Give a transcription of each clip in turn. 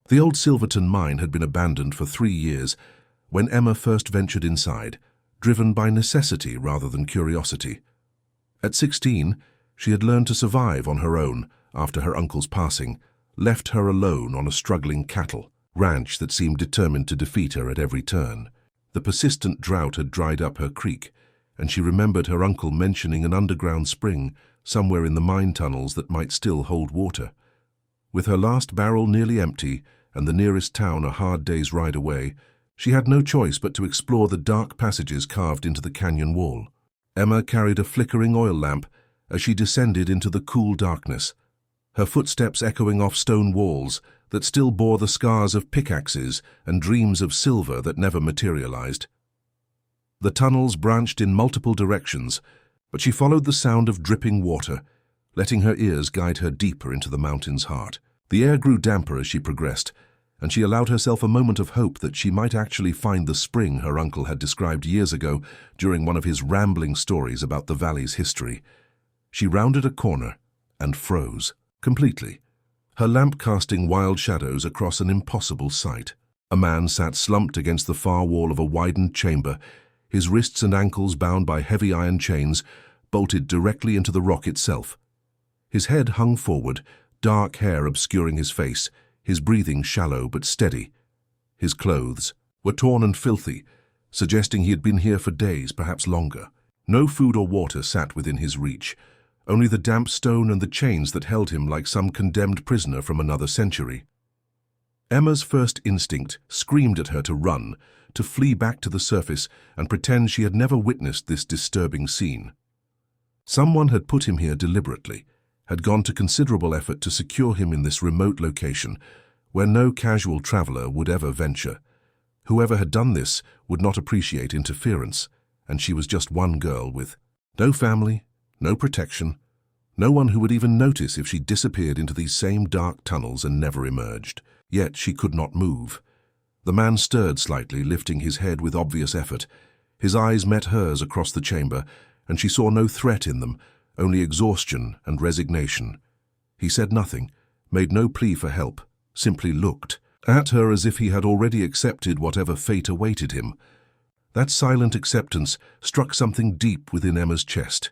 The old Silverton mine had been abandoned for 3 years when Emma first ventured inside, driven by necessity rather than curiosity. At 16, she had learned to survive on her own after her uncle's passing, left her alone on a struggling cattle ranch that seemed determined to defeat her at every turn. The persistent drought had dried up her creek, and she remembered her uncle mentioning an underground spring somewhere in the mine tunnels that might still hold water. With her last barrel nearly empty and the nearest town a hard day's ride away, she had no choice but to explore the dark passages carved into the canyon wall. Emma carried a flickering oil lamp as she descended into the cool darkness, her footsteps echoing off stone walls that still bore the scars of pickaxes and dreams of silver that never materialized. The tunnels branched in multiple directions, but she followed the sound of dripping water, letting her ears guide her deeper into the mountain's heart. The air grew damper as she progressed, and she allowed herself a moment of hope that she might actually find the spring her uncle had described years ago during one of his rambling stories about the valley's history. She rounded a corner and froze completely, her lamp casting wild shadows across an impossible sight. A man sat slumped against the far wall of a widened chamber, his wrists and ankles bound by heavy iron chains, bolted directly into the rock itself. His head hung forward, dark hair obscuring his face, his breathing shallow but steady. His clothes were torn and filthy, suggesting he had been here for days, perhaps longer. No food or water sat within his reach, only the damp stone and the chains that held him like some condemned prisoner from another century. Emma's first instinct screamed at her to run, to flee back to the surface and pretend she had never witnessed this disturbing scene. Someone had put him here deliberately, had gone to considerable effort to secure him in this remote location where no casual traveler would ever venture. Whoever had done this would not appreciate interference, and she was just one girl with no family, no protection, no one who would even notice if she disappeared into these same dark tunnels and never emerged. Yet she could not move. The man stirred slightly, lifting his head with obvious effort. His eyes met hers across the chamber, and she saw no threat in them, only exhaustion and resignation. He said nothing, made no plea for help, simply looked at her as if he had already accepted whatever fate awaited him. That silent acceptance struck something deep within Emma's chest.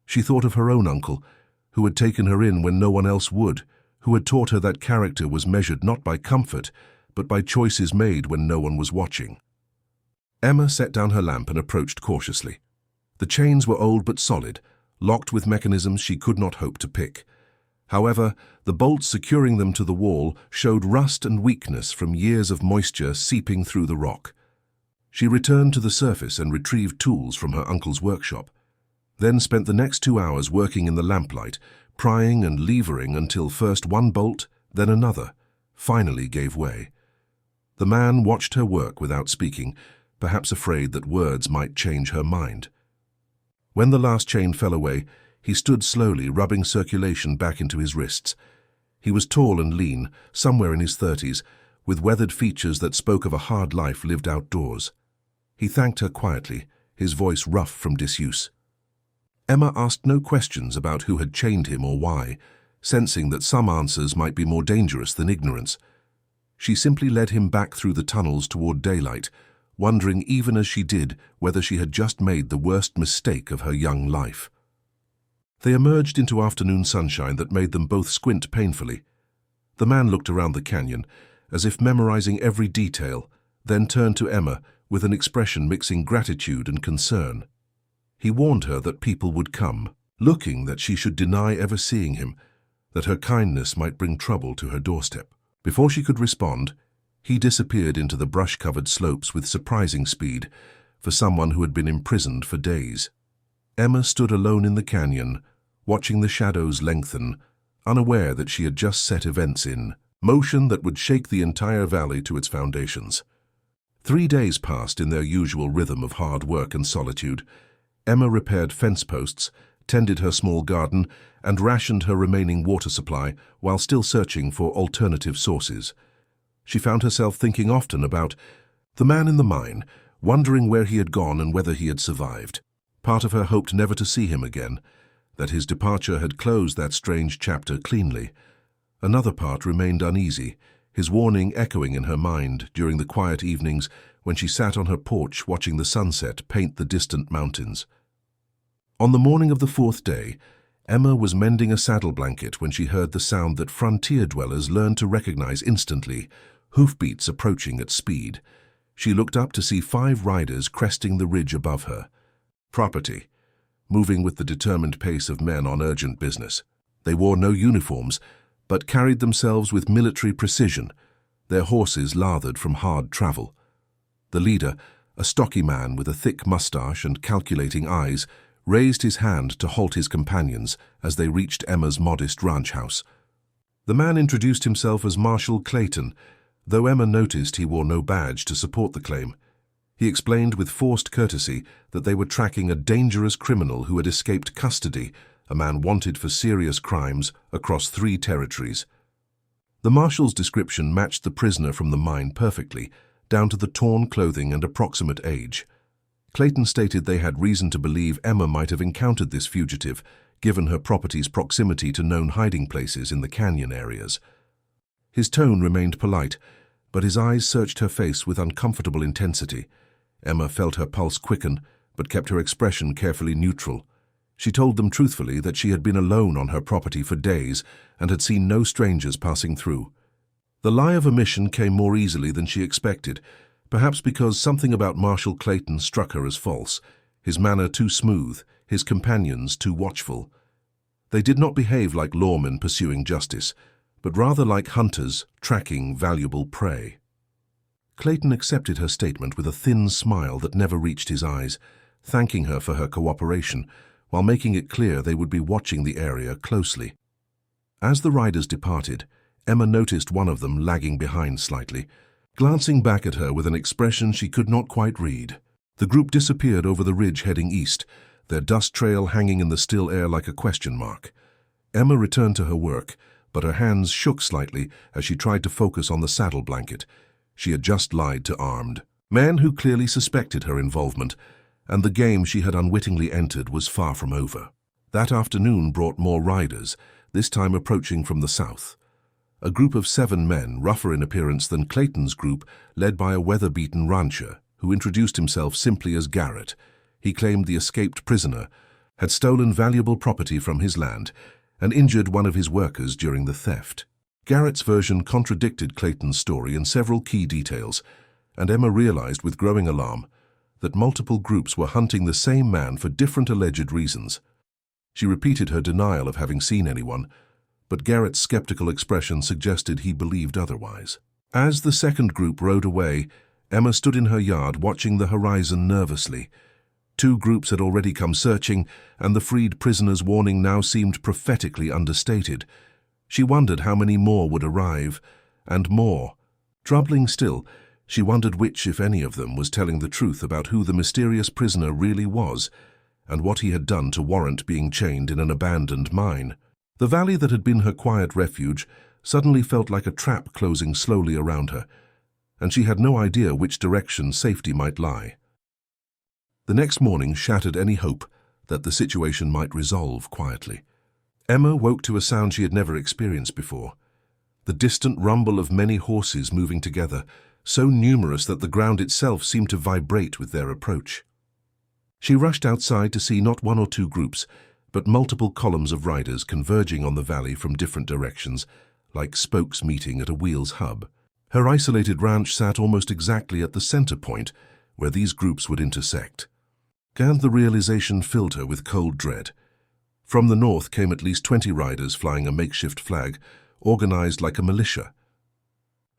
She thought of her own uncle, who had taken her in when no one else would, who had taught her that character was measured not by comfort, but by choices made when no one was watching. Emma set down her lamp and approached cautiously. The chains were old but solid, locked with mechanisms she could not hope to pick. However, the bolts securing them to the wall showed rust and weakness from years of moisture seeping through the rock. She returned to the surface and retrieved tools from her uncle's workshop, then spent the next 2 hours working in the lamplight, prying and levering until first one bolt, then another, finally gave way. The man watched her work without speaking, perhaps afraid that words might change her mind. When the last chain fell away, he stood slowly, rubbing circulation back into his wrists. He was tall and lean, somewhere in his 30s, with weathered features that spoke of a hard life lived outdoors. He thanked her quietly, his voice rough from disuse. Emma asked no questions about who had chained him or why, sensing that some answers might be more dangerous than ignorance. She simply led him back through the tunnels toward daylight, wondering even as she did whether she had just made the worst mistake of her young life. They emerged into afternoon sunshine that made them both squint painfully. The man looked around the canyon, as if memorizing every detail, then turned to Emma with an expression mixing gratitude and concern. He warned her that people would come, looking that she should deny ever seeing him, that her kindness might bring trouble to her doorstep. Before she could respond, he disappeared into the brush-covered slopes with surprising speed for someone who had been imprisoned for days. Emma stood alone in the canyon, watching the shadows lengthen, unaware that she had just set events in motion that would shake the entire valley to its foundations. 3 days passed in their usual rhythm of hard work and solitude. Emma repaired fence posts, tended her small garden, and rationed her remaining water supply while still searching for alternative sources. She found herself thinking often about the man in the mine, wondering where he had gone and whether he had survived. Part of her hoped never to see him again, that his departure had closed that strange chapter cleanly. Another part remained uneasy, his warning echoing in her mind during the quiet evenings when she sat on her porch watching the sunset paint the distant mountains. On the morning of the fourth day, Emma was mending a saddle blanket when she heard the sound that frontier dwellers learned to recognize instantly, hoofbeats approaching at speed. She looked up to see 5 riders cresting the ridge above her. Property, moving with the determined pace of men on urgent business. They wore no uniforms, but carried themselves with military precision, their horses lathered from hard travel. The leader, a stocky man with a thick mustache and calculating eyes, raised his hand to halt his companions as they reached Emma's modest ranch house. The man introduced himself as Marshal Clayton, though Emma noticed he wore no badge to support the claim. He explained with forced courtesy that they were tracking a dangerous criminal who had escaped custody, a man wanted for serious crimes across 3 territories. The marshal's description matched the prisoner from the mine perfectly, down to the torn clothing and approximate age. Clayton stated they had reason to believe Emma might have encountered this fugitive, given her property's proximity to known hiding places in the canyon areas. His tone remained polite, but his eyes searched her face with uncomfortable intensity. Emma felt her pulse quicken, but kept her expression carefully neutral. She told them truthfully that she had been alone on her property for days and had seen no strangers passing through. The lie of omission came more easily than she expected, perhaps because something about Marshal Clayton struck her as false, his manner too smooth, his companions too watchful. They did not behave like lawmen pursuing justice, but rather like hunters tracking valuable prey. Clayton accepted her statement with a thin smile that never reached his eyes, thanking her for her cooperation, while making it clear they would be watching the area closely. As the riders departed, Emma noticed one of them lagging behind slightly, glancing back at her with an expression she could not quite read. The group disappeared over the ridge heading east, their dust trail hanging in the still air like a question mark. Emma returned to her work, but her hands shook slightly as she tried to focus on the saddle blanket. She had just lied to armed men who clearly suspected her involvement, and the game she had unwittingly entered was far from over. That afternoon brought more riders, this time approaching from the south. A group of 7 men, rougher in appearance than Clayton's group, led by a weather-beaten rancher, who introduced himself simply as Garrett. He claimed the escaped prisoner had stolen valuable property from his land and injured one of his workers during the theft. Garrett's version contradicted Clayton's story in several key details, and Emma realized with growing alarm that multiple groups were hunting the same man for different alleged reasons. She repeated her denial of having seen anyone, but Garrett's skeptical expression suggested he believed otherwise. As the second group rode away, Emma stood in her yard watching the horizon nervously. 2 groups had already come searching, and the freed prisoner's warning now seemed prophetically understated. She wondered how many more would arrive, and more. Troubling still, she wondered which, if any of them, was telling the truth about who the mysterious prisoner really was, and what he had done to warrant being chained in an abandoned mine. The valley that had been her quiet refuge suddenly felt like a trap closing slowly around her, and she had no idea which direction safety might lie. The next morning shattered any hope that the situation might resolve quietly. Emma woke to a sound she had never experienced before, the distant rumble of many horses moving together, so numerous that the ground itself seemed to vibrate with their approach. She rushed outside to see not 1 or 2 groups, but multiple columns of riders converging on the valley from different directions, like spokes meeting at a wheel's hub. Her isolated ranch sat almost exactly at the center point where these groups would intersect. And the realization filled her with cold dread. From the north came at least 20 riders flying a makeshift flag, organized like a militia.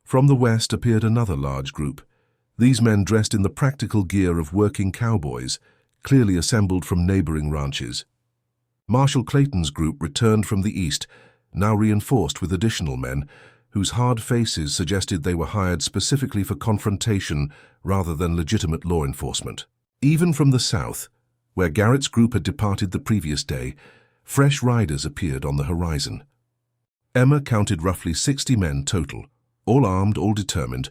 From the west appeared another large group. These men dressed in the practical gear of working cowboys, clearly assembled from neighboring ranches. Marshal Clayton's group returned from the east, now reinforced with additional men, whose hard faces suggested they were hired specifically for confrontation rather than legitimate law enforcement. Even from the south, where Garrett's group had departed the previous day, fresh riders appeared on the horizon. Emma counted roughly 60 men total, all armed, all determined,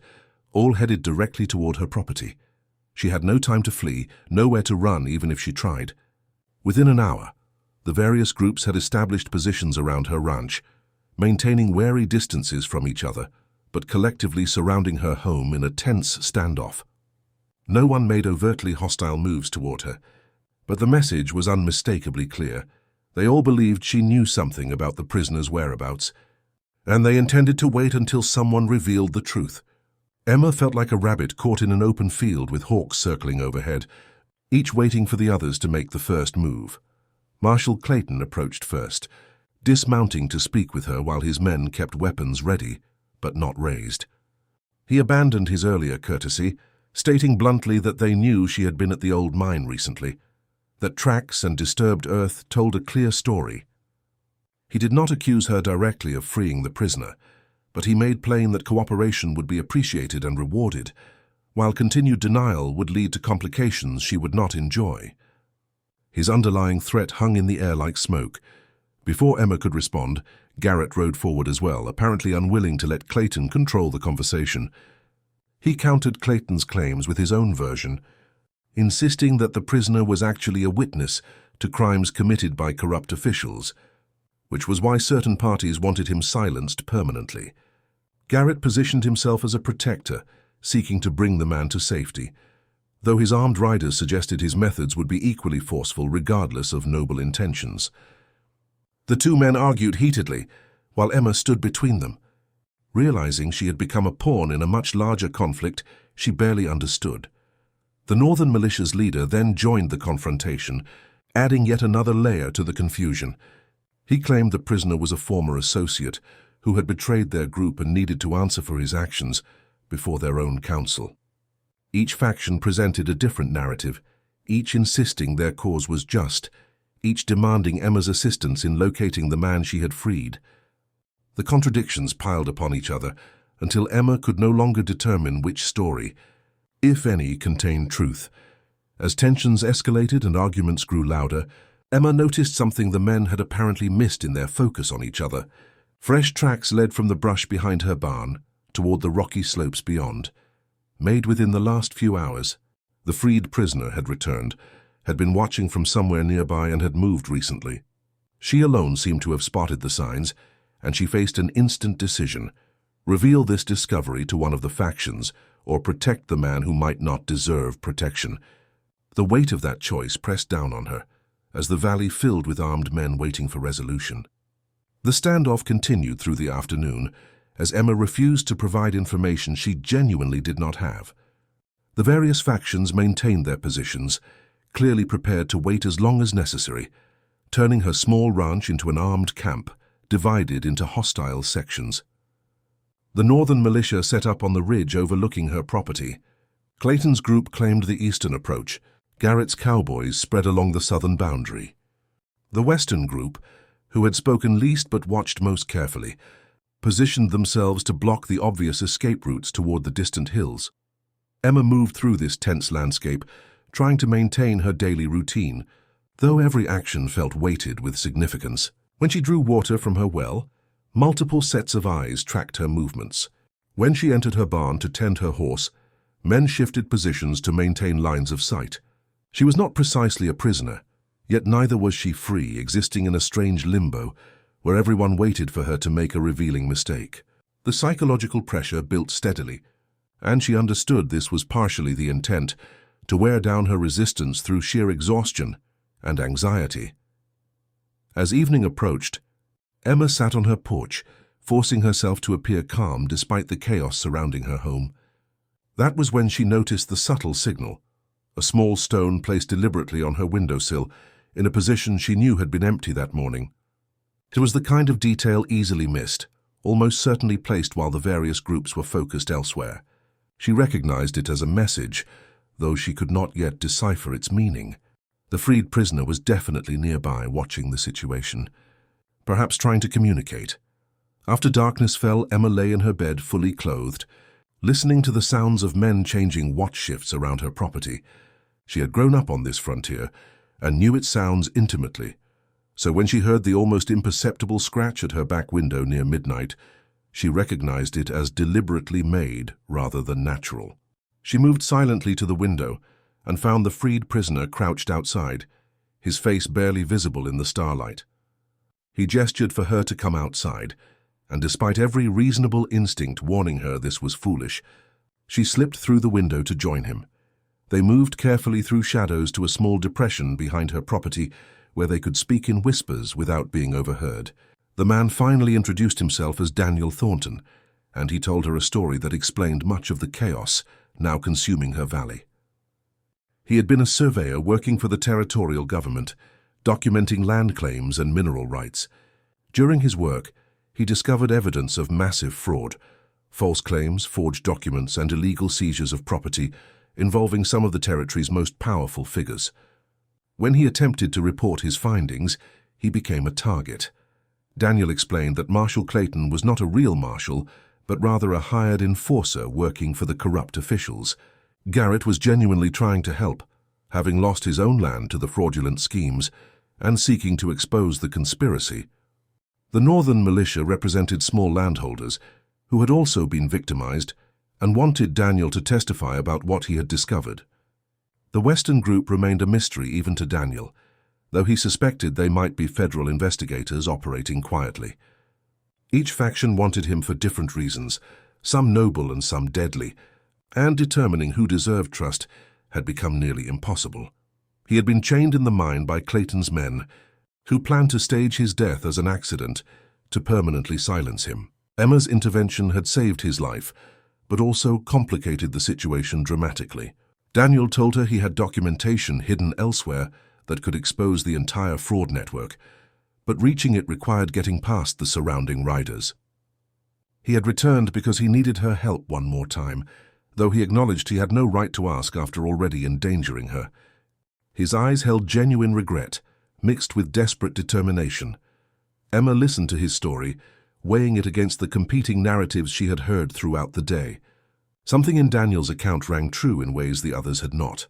all headed directly toward her property. She had no time to flee, nowhere to run even if she tried. Within an hour, the various groups had established positions around her ranch, maintaining wary distances from each other, but collectively surrounding her home in a tense standoff. No one made overtly hostile moves toward her, but the message was unmistakably clear. They all believed she knew something about the prisoner's whereabouts, and they intended to wait until someone revealed the truth. Emma felt like a rabbit caught in an open field with hawks circling overhead, each waiting for the others to make the first move. Marshal Clayton approached first, dismounting to speak with her while his men kept weapons ready, but not raised. He abandoned his earlier courtesy, stating bluntly that they knew she had been at the old mine recently, that tracks and disturbed earth told a clear story. He did not accuse her directly of freeing the prisoner, but he made plain that cooperation would be appreciated and rewarded, while continued denial would lead to complications she would not enjoy. His underlying threat hung in the air like smoke. Before Emma could respond, Garrett rode forward as well, apparently unwilling to let Clayton control the conversation. He countered Clayton's claims with his own version, insisting that the prisoner was actually a witness to crimes committed by corrupt officials, which was why certain parties wanted him silenced permanently. Garrett positioned himself as a protector, seeking to bring the man to safety, though his armed riders suggested his methods would be equally forceful regardless of noble intentions. The two men argued heatedly, while Emma stood between them. Realizing she had become a pawn in a much larger conflict she barely understood. The Northern Militia's leader then joined the confrontation, adding yet another layer to the confusion. He claimed the prisoner was a former associate who had betrayed their group and needed to answer for his actions before their own council. Each faction presented a different narrative, each insisting their cause was just, each demanding Emma's assistance in locating the man she had freed. The contradictions piled upon each other until Emma could no longer determine which story, if any, contained truth. As tensions escalated and arguments grew louder, Emma noticed something the men had apparently missed in their focus on each other. Fresh tracks led from the brush behind her barn toward the rocky slopes beyond. Made within the last few hours, the freed prisoner had returned, had been watching from somewhere nearby and had moved recently. She alone seemed to have spotted the signs, and she faced an instant decision: reveal this discovery to one of the factions or protect the man who might not deserve protection. The weight of that choice pressed down on her, as the valley filled with armed men waiting for resolution. The standoff continued through the afternoon, as Emma refused to provide information she genuinely did not have. The various factions maintained their positions, clearly prepared to wait as long as necessary, turning her small ranch into an armed camp, divided into hostile sections. The Northern Militia set up on the ridge overlooking her property. Clayton's group claimed the eastern approach. Garrett's cowboys spread along the southern boundary. The western group, who had spoken least but watched most carefully, positioned themselves to block the obvious escape routes toward the distant hills. Emma moved through this tense landscape, trying to maintain her daily routine, though every action felt weighted with significance. When she drew water from her well, multiple sets of eyes tracked her movements. When she entered her barn to tend her horse, men shifted positions to maintain lines of sight. She was not precisely a prisoner, yet neither was she free, existing in a strange limbo where everyone waited for her to make a revealing mistake. The psychological pressure built steadily, and she understood this was partially the intent, to wear down her resistance through sheer exhaustion and anxiety. As evening approached, Emma sat on her porch, forcing herself to appear calm despite the chaos surrounding her home. That was when she noticed the subtle signal, a small stone placed deliberately on her windowsill, in a position she knew had been empty that morning. It was the kind of detail easily missed, almost certainly placed while the various groups were focused elsewhere. She recognized it as a message, though she could not yet decipher its meaning. The freed prisoner was definitely nearby, watching the situation, perhaps trying to communicate. After darkness fell, Emma lay in her bed fully clothed, listening to the sounds of men changing watch shifts around her property. She had grown up on this frontier and knew its sounds intimately, so when she heard the almost imperceptible scratch at her back window near midnight, she recognized it as deliberately made rather than natural. She moved silently to the window and found the freed prisoner crouched outside, his face barely visible in the starlight. He gestured for her to come outside, and despite every reasonable instinct warning her this was foolish, she slipped through the window to join him. They moved carefully through shadows to a small depression behind her property where they could speak in whispers without being overheard. The man finally introduced himself as Daniel Thornton, and he told her a story that explained much of the chaos now consuming her valley. He had been a surveyor working for the territorial government, documenting land claims and mineral rights. During his work, he discovered evidence of massive fraud, false claims, forged documents, and illegal seizures of property involving some of the territory's most powerful figures. When he attempted to report his findings, he became a target. Daniel explained that Marshal Clayton was not a real marshal, but rather a hired enforcer working for the corrupt officials. Garrett was genuinely trying to help, having lost his own land to the fraudulent schemes and seeking to expose the conspiracy. The northern militia represented small landholders who had also been victimized and wanted Daniel to testify about what he had discovered. The western group remained a mystery even to Daniel, though he suspected they might be federal investigators operating quietly. Each faction wanted him for different reasons, some noble and some deadly, and determining who deserved trust had become nearly impossible. He had been chained in the mine by Clayton's men, who planned to stage his death as an accident to permanently silence him. Emma's intervention had saved his life, but also complicated the situation dramatically. Daniel told her he had documentation hidden elsewhere that could expose the entire fraud network, but reaching it required getting past the surrounding riders. He had returned because he needed her help one more time, though he acknowledged he had no right to ask after already endangering her. His eyes held genuine regret, mixed with desperate determination. Emma listened to his story, weighing it against the competing narratives she had heard throughout the day. Something in Daniel's account rang true in ways the others had not,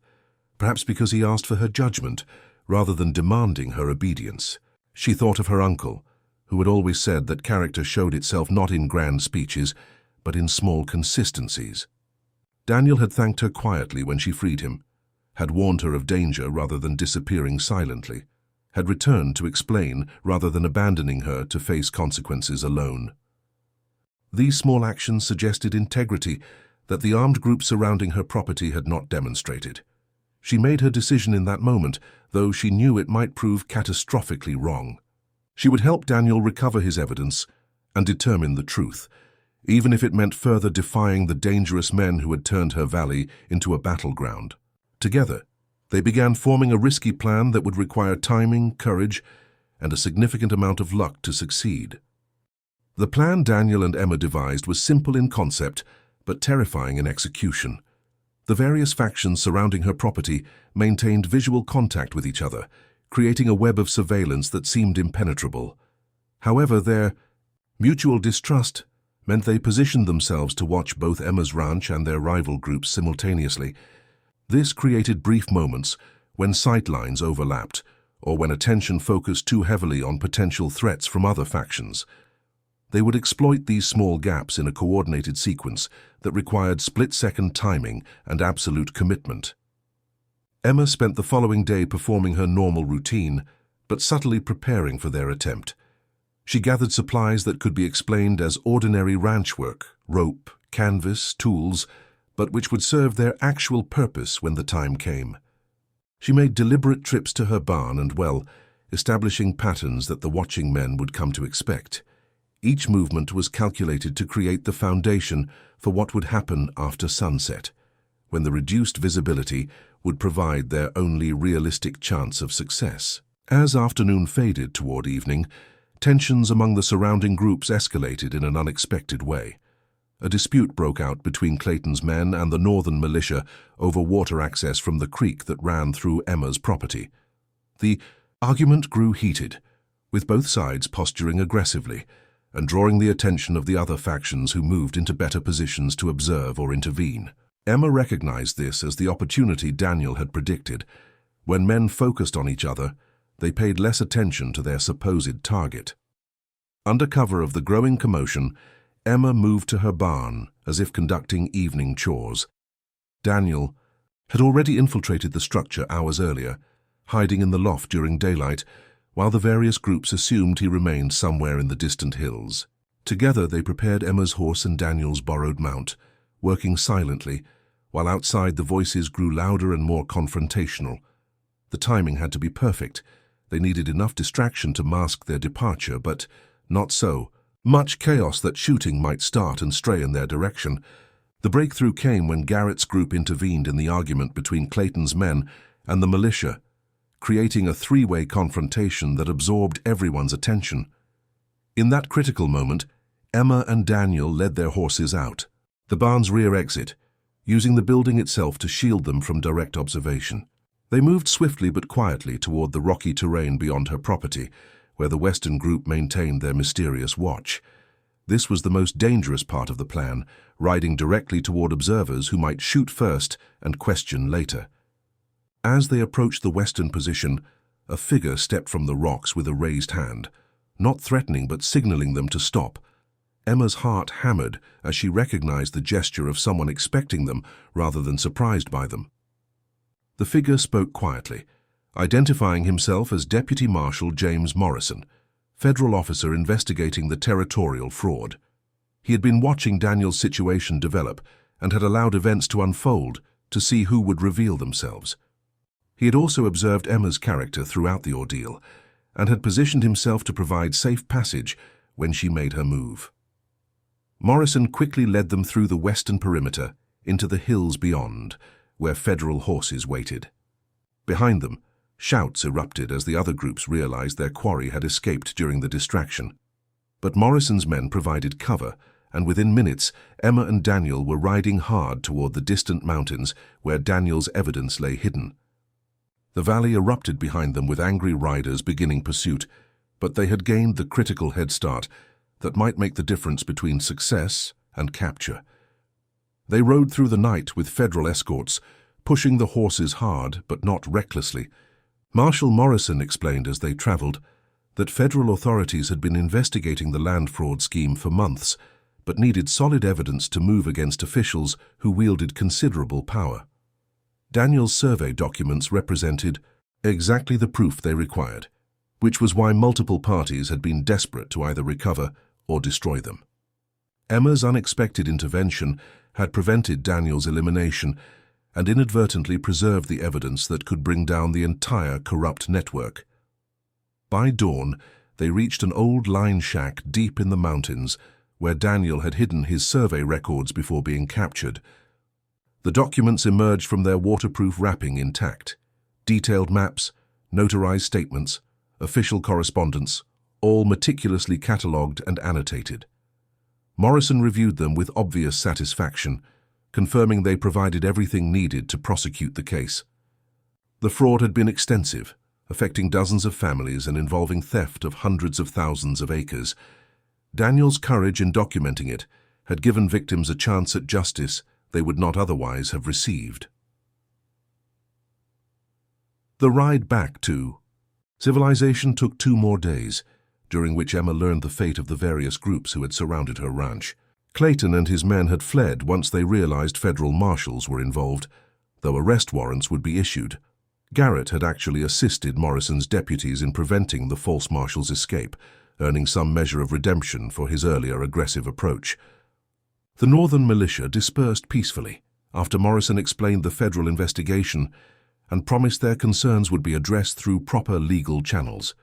perhaps because he asked for her judgment rather than demanding her obedience. She thought of her uncle, who had always said that character showed itself not in grand speeches, but in small consistencies. Daniel had thanked her quietly when she freed him, had warned her of danger rather than disappearing silently, had returned to explain rather than abandoning her to face consequences alone. These small actions suggested integrity that the armed group surrounding her property had not demonstrated. She made her decision in that moment, though she knew it might prove catastrophically wrong. She would help Daniel recover his evidence and determine the truth, even if it meant further defying the dangerous men who had turned her valley into a battleground. Together, they began forming a risky plan that would require timing, courage, and a significant amount of luck to succeed. The plan Daniel and Emma devised was simple in concept, but terrifying in execution. The various factions surrounding her property maintained visual contact with each other, creating a web of surveillance that seemed impenetrable. However, their mutual distrust meant they positioned themselves to watch both Emma's ranch and their rival groups simultaneously. This created brief moments when sight lines overlapped, or when attention focused too heavily on potential threats from other factions. They would exploit these small gaps in a coordinated sequence that required split-second timing and absolute commitment. Emma spent the following day performing her normal routine, but subtly preparing for their attempt. She gathered supplies that could be explained as ordinary ranch work, rope, canvas, tools, but which would serve their actual purpose when the time came. She made deliberate trips to her barn and well, establishing patterns that the watching men would come to expect. Each movement was calculated to create the foundation for what would happen after sunset, when the reduced visibility would provide their only realistic chance of success. As afternoon faded toward evening, tensions among the surrounding groups escalated in an unexpected way. A dispute broke out between Clayton's men and the northern militia over water access from the creek that ran through Emma's property. The argument grew heated, with both sides posturing aggressively and drawing the attention of the other factions who moved into better positions to observe or intervene. Emma recognized this as the opportunity Daniel had predicted. When men focused on each other, they paid less attention to their supposed target. Under cover of the growing commotion, Emma moved to her barn as if conducting evening chores. Daniel had already infiltrated the structure hours earlier, hiding in the loft during daylight, while the various groups assumed he remained somewhere in the distant hills. Together they prepared Emma's horse and Daniel's borrowed mount, working silently, while outside the voices grew louder and more confrontational. The timing had to be perfect. They needed enough distraction to mask their departure, but not so. Much chaos that shooting might start and stray in their direction. The breakthrough came when Garrett's group intervened in the argument between Clayton's men and the militia, creating a three-way confrontation that absorbed everyone's attention. In that critical moment, Emma and Daniel led their horses out, the barn's rear exit, using the building itself to shield them from direct observation. They moved swiftly but quietly toward the rocky terrain beyond her property, where the Western group maintained their mysterious watch. This was the most dangerous part of the plan, riding directly toward observers who might shoot first and question later. As they approached the Western position, a figure stepped from the rocks with a raised hand, not threatening but signaling them to stop. Emma's heart hammered as she recognized the gesture of someone expecting them rather than surprised by them. The figure spoke quietly, identifying himself as Deputy Marshal James Morrison, federal officer investigating the territorial fraud. He had been watching Daniel's situation develop and had allowed events to unfold to see who would reveal themselves. He had also observed Emma's character throughout the ordeal and had positioned himself to provide safe passage when she made her move. Morrison quickly led them through the western perimeter into the hills beyond, where federal horses waited. Behind them, shouts erupted as the other groups realized their quarry had escaped during the distraction. But Morrison's men provided cover, and within minutes, Emma and Daniel were riding hard toward the distant mountains where Daniel's evidence lay hidden. The valley erupted behind them with angry riders beginning pursuit, but they had gained the critical head start that might make the difference between success and capture. They rode through the night with federal escorts, pushing the horses hard but not recklessly. Marshal Morrison explained as they traveled that federal authorities had been investigating the land fraud scheme for months, but needed solid evidence to move against officials who wielded considerable power. Daniel's survey documents represented exactly the proof they required, which was why multiple parties had been desperate to either recover or destroy them. Emma's unexpected intervention had prevented Daniel's elimination and inadvertently preserved the evidence that could bring down the entire corrupt network. By dawn, they reached an old line shack deep in the mountains where Daniel had hidden his survey records before being captured. The documents emerged from their waterproof wrapping intact. Detailed maps, notarized statements, official correspondence, all meticulously catalogued and annotated. Morrison reviewed them with obvious satisfaction, confirming they provided everything needed to prosecute the case. The fraud had been extensive, affecting dozens of families and involving theft of hundreds of thousands of acres. Daniel's courage in documenting it had given victims a chance at justice they would not otherwise have received. The ride back to civilization took 2 more days, during which Emma learned the fate of the various groups who had surrounded her ranch. Clayton and his men had fled once they realized federal marshals were involved, though arrest warrants would be issued. Garrett had actually assisted Morrison's deputies in preventing the false marshal's escape, earning some measure of redemption for his earlier aggressive approach. The northern militia dispersed peacefully after Morrison explained the federal investigation and promised their concerns would be addressed through proper legal channels.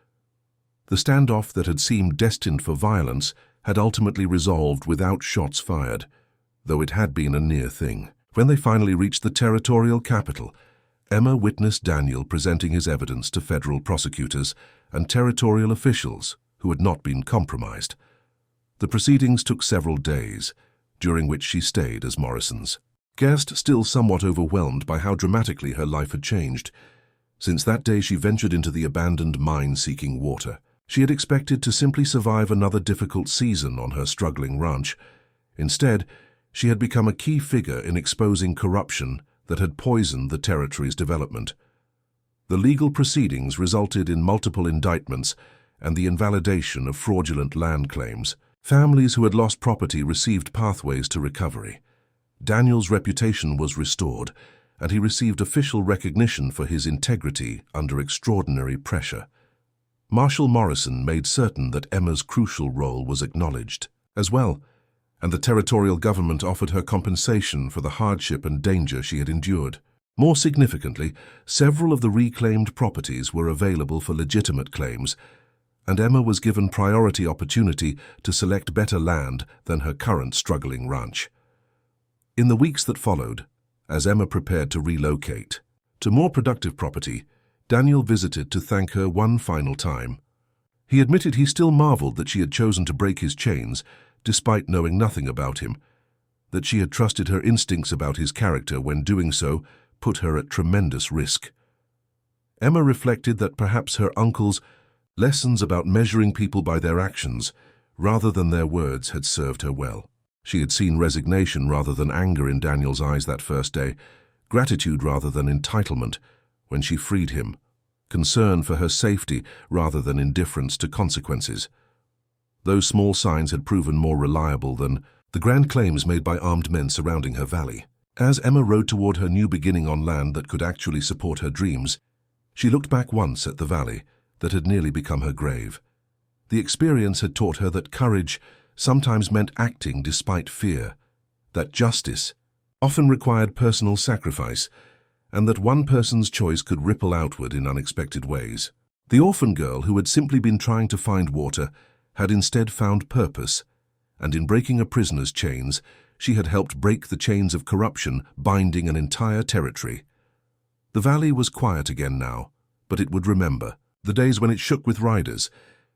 The standoff that had seemed destined for violence had ultimately resolved without shots fired, though it had been a near thing. When they finally reached the territorial capital, Emma witnessed Daniel presenting his evidence to federal prosecutors and territorial officials who had not been compromised. The proceedings took several days, during which she stayed as Morrison's guest, still somewhat overwhelmed by how dramatically her life had changed. Since that day she ventured into the abandoned mine seeking water. She had expected to simply survive another difficult season on her struggling ranch. Instead, she had become a key figure in exposing corruption that had poisoned the territory's development. The legal proceedings resulted in multiple indictments and the invalidation of fraudulent land claims. Families who had lost property received pathways to recovery. Daniel's reputation was restored, and he received official recognition for his integrity under extraordinary pressure. Marshal Morrison made certain that Emma's crucial role was acknowledged. as well, and the territorial government offered her compensation for the hardship and danger she had endured. More significantly, several of the reclaimed properties were available for legitimate claims, and Emma was given priority opportunity to select better land than her current struggling ranch. In the weeks that followed, as Emma prepared to relocate to more productive property, Daniel visited to thank her one final time. He admitted he still marveled that she had chosen to break his chains, despite knowing nothing about him, that she had trusted her instincts about his character when doing so put her at tremendous risk. Emma reflected that perhaps her uncle's lessons about measuring people by their actions rather than their words had served her well. She had seen resignation rather than anger in Daniel's eyes that first day, gratitude rather than entitlement when she freed him, concern for her safety rather than indifference to consequences. Those small signs had proven more reliable than the grand claims made by armed men surrounding her valley. As Emma rode toward her new beginning on land that could actually support her dreams, she looked back once at the valley that had nearly become her grave. The experience had taught her that courage sometimes meant acting despite fear, that justice often required personal sacrifice, and that one person's choice could ripple outward in unexpected ways. The orphan girl who had simply been trying to find water had instead found purpose, and in breaking a prisoner's chains, she had helped break the chains of corruption binding an entire territory. The valley was quiet again now, but it would remember the days when it shook with riders,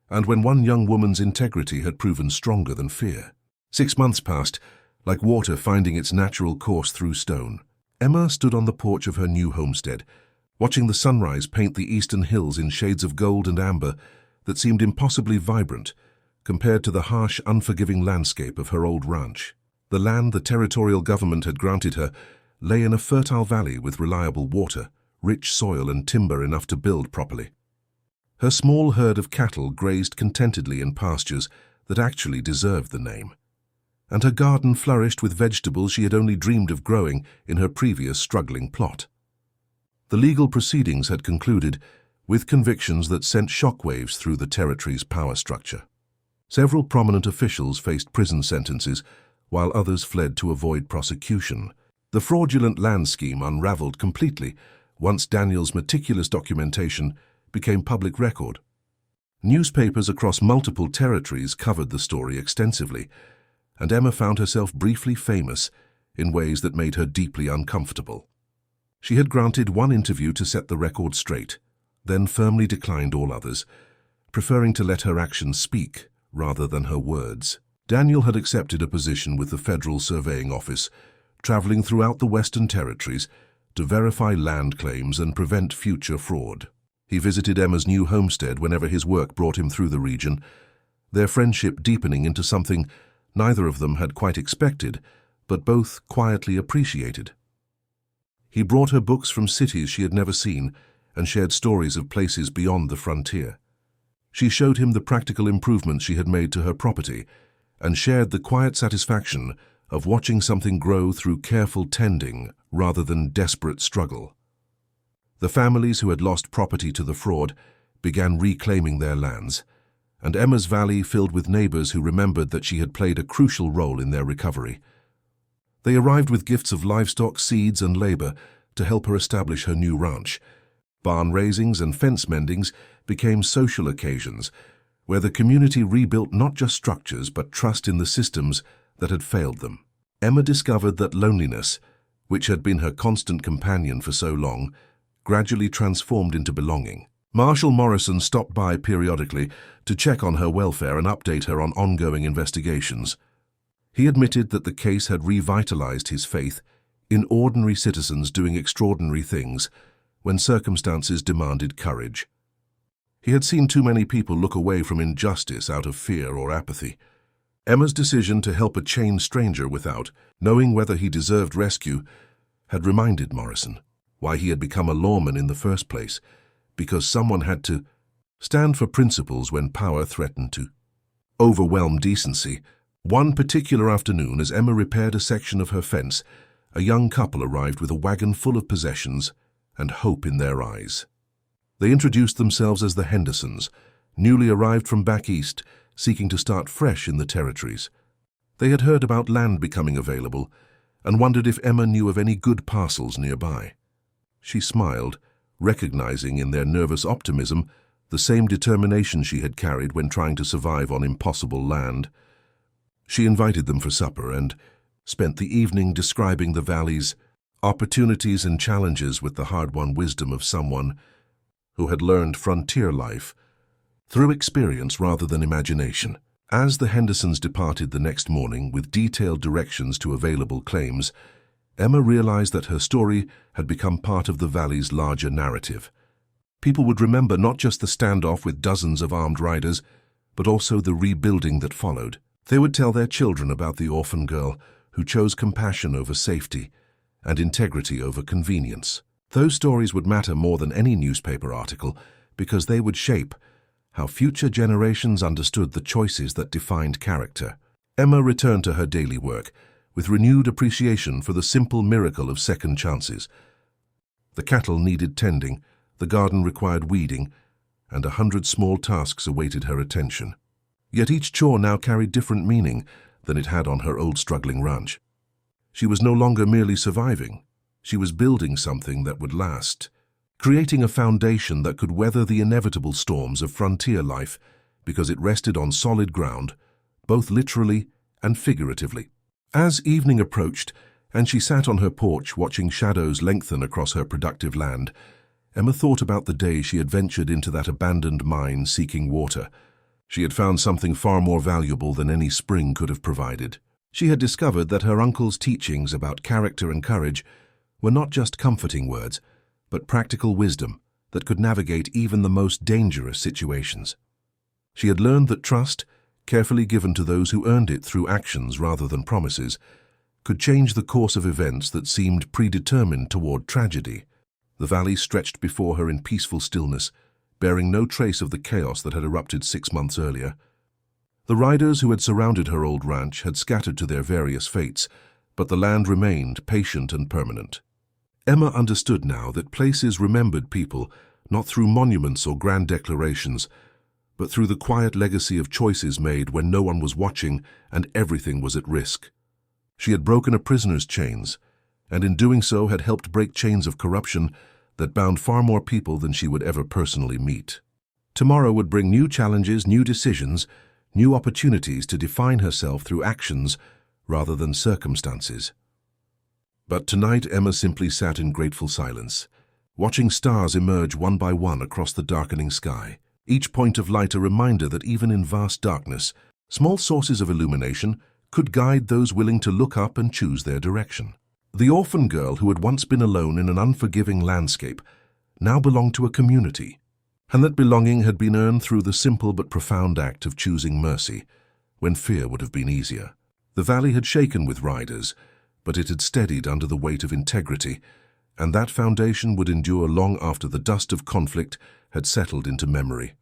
and when one young woman's integrity had proven stronger than fear. 6 months passed, like water finding its natural course through stone. Emma stood on the porch of her new homestead, watching the sunrise paint the eastern hills in shades of gold and amber that seemed impossibly vibrant compared to the harsh, unforgiving landscape of her old ranch. The land the territorial government had granted her lay in a fertile valley with reliable water, rich soil and timber enough to build properly. Her small herd of cattle grazed contentedly in pastures that actually deserved the name, and her garden flourished with vegetables she had only dreamed of growing in her previous struggling plot. The legal proceedings had concluded, with convictions that sent shockwaves through the territory's power structure. Several prominent officials faced prison sentences, while others fled to avoid prosecution. The fraudulent land scheme unraveled completely once Daniel's meticulous documentation became public record. Newspapers across multiple territories covered the story extensively, and Emma found herself briefly famous in ways that made her deeply uncomfortable. She had granted one interview to set the record straight, then firmly declined all others, preferring to let her actions speak rather than her words. Daniel had accepted a position with the Federal Surveying Office, traveling throughout the Western Territories to verify land claims and prevent future fraud. He visited Emma's new homestead whenever his work brought him through the region, their friendship deepening into something neither of them had quite expected, but both quietly appreciated. He brought her books from cities she had never seen and shared stories of places beyond the frontier. She showed him the practical improvements she had made to her property and shared the quiet satisfaction of watching something grow through careful tending rather than desperate struggle. The families who had lost property to the fraud began reclaiming their lands, and Emma's valley filled with neighbors who remembered that she had played a crucial role in their recovery. They arrived with gifts of livestock, seeds, and labor to help her establish her new ranch. Barn raisings and fence mendings became social occasions where the community rebuilt not just structures but trust in the systems that had failed them. Emma discovered that loneliness, which had been her constant companion for so long, gradually transformed into belonging. Marshal Morrison stopped by periodically to check on her welfare and update her on ongoing investigations. He admitted that the case had revitalized his faith in ordinary citizens doing extraordinary things when circumstances demanded courage. He had seen too many people look away from injustice out of fear or apathy. Emma's decision to help a chained stranger without knowing whether he deserved rescue had reminded Morrison why he had become a lawman in the first place, because someone had to stand for principles when power threatened to overwhelm decency. One particular afternoon, as Emma repaired a section of her fence, a young couple arrived with a wagon full of possessions and hope in their eyes. They introduced themselves as the Hendersons, newly arrived from back east, seeking to start fresh in the territories. They had heard about land becoming available and wondered if Emma knew of any good parcels nearby. She smiled, recognizing in their nervous optimism the same determination she had carried when trying to survive on impossible land. She invited them for supper and spent the evening describing the valley's opportunities and challenges with the hard-won wisdom of someone who had learned frontier life through experience rather than imagination. As the Hendersons departed the next morning with detailed directions to available claims, Emma realized that her story had become part of the valley's larger narrative. People would remember not just the standoff with dozens of armed riders, but also the rebuilding that followed. They would tell their children about the orphan girl who chose compassion over safety and integrity over convenience. Those stories would matter more than any newspaper article because they would shape how future generations understood the choices that defined character. Emma returned to her daily work with renewed appreciation for the simple miracle of second chances. The cattle needed tending, the garden required weeding, and 100 small tasks awaited her attention. Yet each chore now carried different meaning than it had on her old struggling ranch. She was no longer merely surviving. She was building something that would last, creating a foundation that could weather the inevitable storms of frontier life because it rested on solid ground, both literally and figuratively. As evening approached and she sat on her porch watching shadows lengthen across her productive land, Emma thought about the day she had ventured into that abandoned mine seeking water. She had found something far more valuable than any spring could have provided. She had discovered that her uncle's teachings about character and courage were not just comforting words, but practical wisdom that could navigate even the most dangerous situations. She had learned that trust, carefully given to those who earned it through actions rather than promises, could change the course of events that seemed predetermined toward tragedy. The valley stretched before her in peaceful stillness, bearing no trace of the chaos that had erupted 6 months earlier. The riders who had surrounded her old ranch had scattered to their various fates, but the land remained patient and permanent. Emma understood now that places remembered people not through monuments or grand declarations, but through the quiet legacy of choices made when no one was watching and everything was at risk. She had broken a prisoner's chains, and in doing so had helped break chains of corruption that bound far more people than she would ever personally meet. Tomorrow would bring new challenges, new decisions, new opportunities to define herself through actions rather than circumstances. But tonight Emma simply sat in grateful silence, watching stars emerge one by one across the darkening sky, each point of light a reminder that even in vast darkness, small sources of illumination could guide those willing to look up and choose their direction. The orphan girl who had once been alone in an unforgiving landscape now belonged to a community, and that belonging had been earned through the simple but profound act of choosing mercy when fear would have been easier. The valley had shaken with riders, but it had steadied under the weight of integrity, and that foundation would endure long after the dust of conflict had settled into memory.